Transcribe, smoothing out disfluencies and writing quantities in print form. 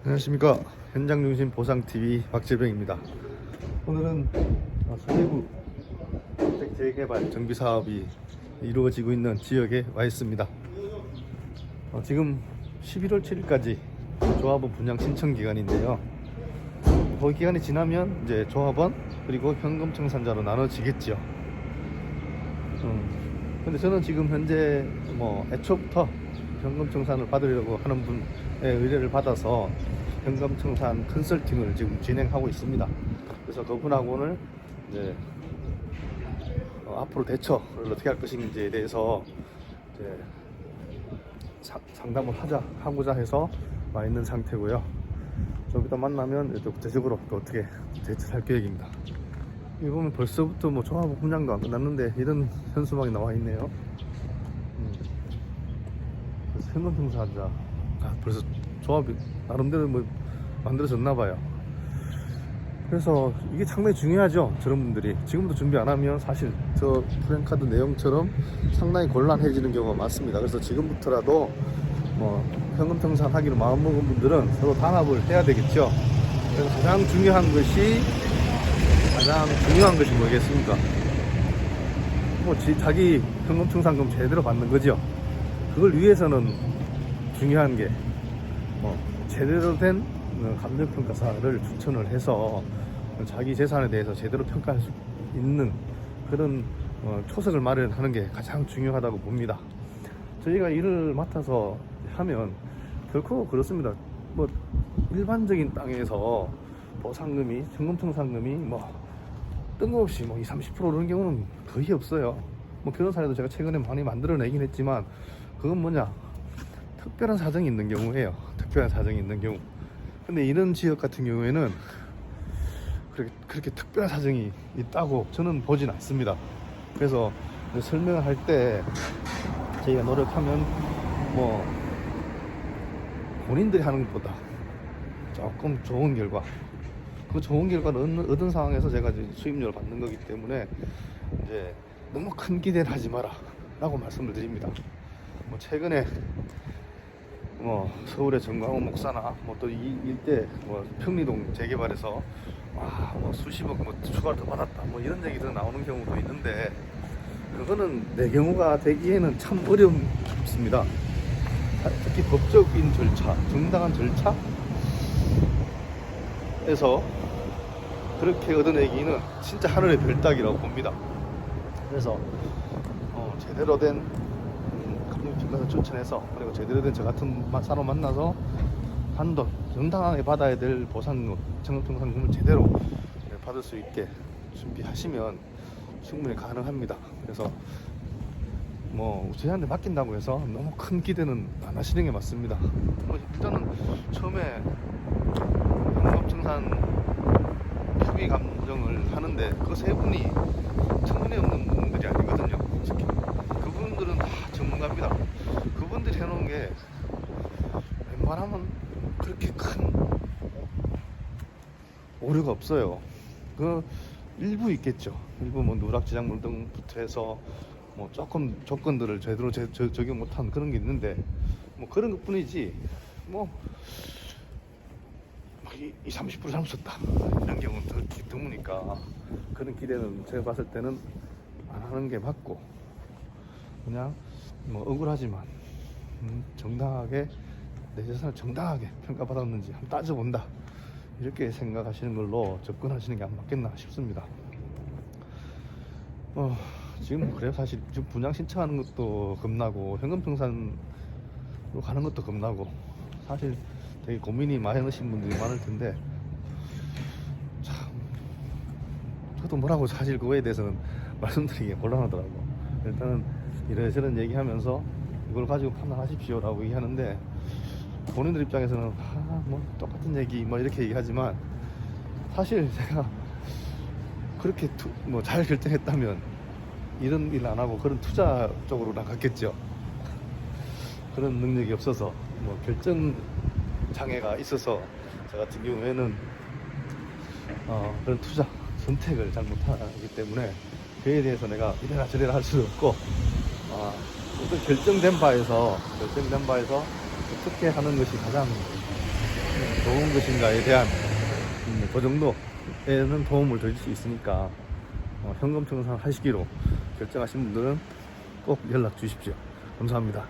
안녕하십니까. 현장중심 보상TV 박재병입니다. 오늘은 서대구 주택 재개발 정비사업이 이루어지고 있는 지역에 와 있습니다. 지금 11월 7일까지 조합원 분양 신청 기간인데요. 그 기간이 지나면 이제 조합원 그리고 현금 청산자로 나눠지겠죠. 근데 저는 지금 현재 애초부터 현금 청산을 받으려고 하는 분의 의뢰를 받아서 현금 청산 컨설팅을 지금 진행하고 있습니다. 그래서 그분하고 오늘 이제 앞으로 대처를 어떻게 할 것인지에 대해서 이제 상담을 하고자 해서 와 있는 상태고요. 좀 이따 만나면 또 구체적으로 또 어떻게 대처할 계획입니다. 여기 보면 벌써부터 조합 분양도 안 끝났는데 이런 현수막이 나와 있네요. 그래서 현금 청산자 벌써 조합이 나름대로 만들어졌나봐요. 그래서 이게 상당히 중요하죠. 저런 분들이 지금부터 준비 안 하면 사실 저 프랜카드 내용처럼 상당히 곤란해지는 경우가 많습니다. 그래서 지금부터라도 현금 청산하기로 마음먹은 분들은 서로 단합을 해야 되겠죠. 그래서 가장 중요한 것이 뭐겠습니까? 자기 현금 청산금 제대로 받는 거죠. 그걸 위해서는 중요한 게 제대로 된 감정평가사를 추천을 해서 자기 재산에 대해서 제대로 평가할 수 있는 그런 초석을 마련하는 게 가장 중요하다고 봅니다. 저희가 일을 맡아서 하면 결코 그렇습니다. 일반적인 땅에서 보상금이 현금 청산금이 뜬금없이 20-30% 오르는 경우는 거의 없어요. 그런 사례도 제가 최근에 많이 만들어내긴 했지만 그건 특별한 사정이 있는 경우예요. 특별한 사정이 있는 경우. 근데 이런 지역 같은 경우에는 그렇게 특별한 사정이 있다고 저는 보진 않습니다. 그래서 설명을 할 때 저희가 노력하면 본인들이 하는 것보다 조금 좋은 결과, 그 좋은 결과를 얻은 상황에서 제가 이제 수입료를 받는 거기 때문에 이제 너무 큰 기대를 하지 마라 라고 말씀을 드립니다. 최근에 서울의 정광훈 목사나 또 이 일대 평리동 재개발에서 수십억 추가로 더 받았다 이런 얘기도 나오는 경우도 있는데 그거는 내 경우가 되기에는 참 어렵습니다. 특히 법적인 절차, 정당한 절차에서 그렇게 얻어내기는 진짜 하늘의 별 따기라고 봅니다. 그래서 제대로 된 감정평가사 추천해서 그리고 제대로 된 저 같은 사람 만나서 정당하게 받아야 될 보상금, 현금청산금을 제대로 받을 수 있게 준비하시면 충분히 가능합니다. 그래서 저희한테 맡긴다고 해서 너무 큰 기대는 안 하시는 게 맞습니다. 일단은 처음에 현금청산 투기 감정을 하는데 그 세 분이 터무니없는 분들이 아니거든요. 솔직히 그분들은 다 전문가입니다. 그분들이 해놓은 게 웬만하면 그렇게 큰 오류가 없어요. 그 일부 있겠죠. 일부 누락 지작물 등부터 해서 조금 조건들을 제대로 적용 못한 그런 게 있는데 그런 것 뿐이지 20-30% 잘못 썼다 이런 경우는 더 드무니까 그런 기대는 제가 봤을 때는 안 하는 게 맞고 그냥 억울하지만 정당하게 내 재산을 정당하게 평가받았는지 한번 따져본다 이렇게 생각하시는 걸로 접근하시는 게 안 맞겠나 싶습니다. 지금 그래요. 사실 지금 분양 신청하는 것도 겁나고 현금 청산으로 가는 것도 겁나고 사실 되게 고민이 많으신 분들이 많을 텐데 참 저도 뭐라고 사실 그거에 대해서는 말씀드리기 곤란하더라고. 일단은 이래저래 얘기하면서 이걸 가지고 판단하십시오 라고 얘기하는데 본인들 입장에서는 똑같은 얘기 이렇게 얘기하지만 사실 제가 그렇게 잘 결정했다면 이런 일 안 하고 그런 투자 쪽으로 나갔겠죠. 그런 능력이 없어서 결정 장애가 있어서 저 같은 경우에는 그런 투자 선택을 잘 못하기 때문에 그에 대해서 내가 이래라 저래라 할 수도 없고 어떤 결정된 바에서 어떻게 하는 것이 가장 좋은 좋은 것인가에 대한 그 정도에는 도움을 드릴 수 있으니까 현금 청산 하시기로 결정하신 분들은 꼭 연락 주십시오. 감사합니다.